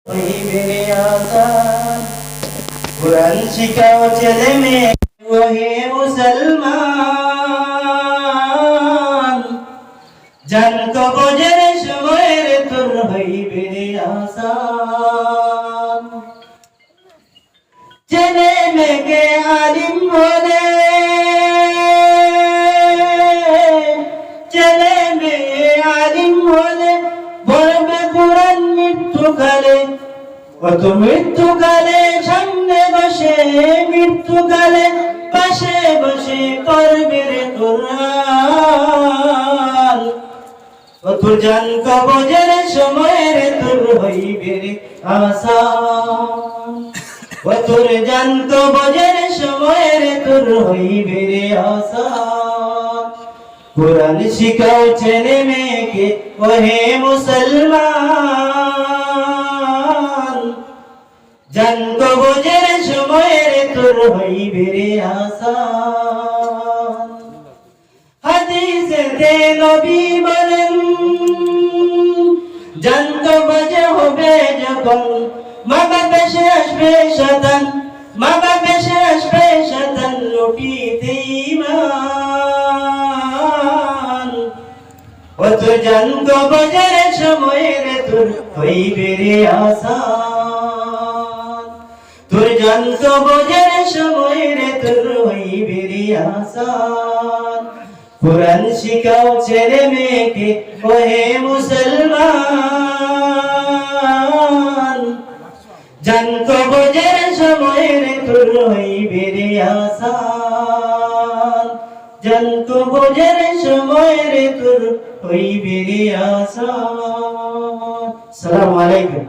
হইবে আসান কুরআন শিখাও ছেলে মেয়ে ওহে মুসলমান জান কবজের সময়ের তোর হইবে আসান ছেলে মেয়েকে আলিম বলে ছেলে মেয়ে আলিম বলে বলবে কুরআন মৃত্যুকালে কত মৃত্যুকালে সামনে বসে মৃত্যুকালে পাশে বসে করবে রে কুরআন কত জান কবজের সময়ের তোর হইবে রে আসান তোর জান কবজের সময়ের তোর হইবে রে আসান কুরআন শিখাও ছেলে মেয়েকে ওহে মুসলমান জান কবজের সময়ের তোর হইবে রে আসান হাদিসেতে নবী বলেন জান কবজ হবে যখন মা বাবা আসবে শয়তান মা বাবা আসবে শয়তান লুটিতে ঈমান ও তোর জান কবজের সময়ের তোর হইবে রে আসান তোর জান কবজের সময়ের তোর হইবে রে আসান কুরআন শিখাও ছেলে মেয়েকে ওহে মুসলমান জান কবজের সময়ের তোর হইবে রে আসান জান কবজের সময়ের তোর হইবে রে আসান। আসসালামু আলাইকুম।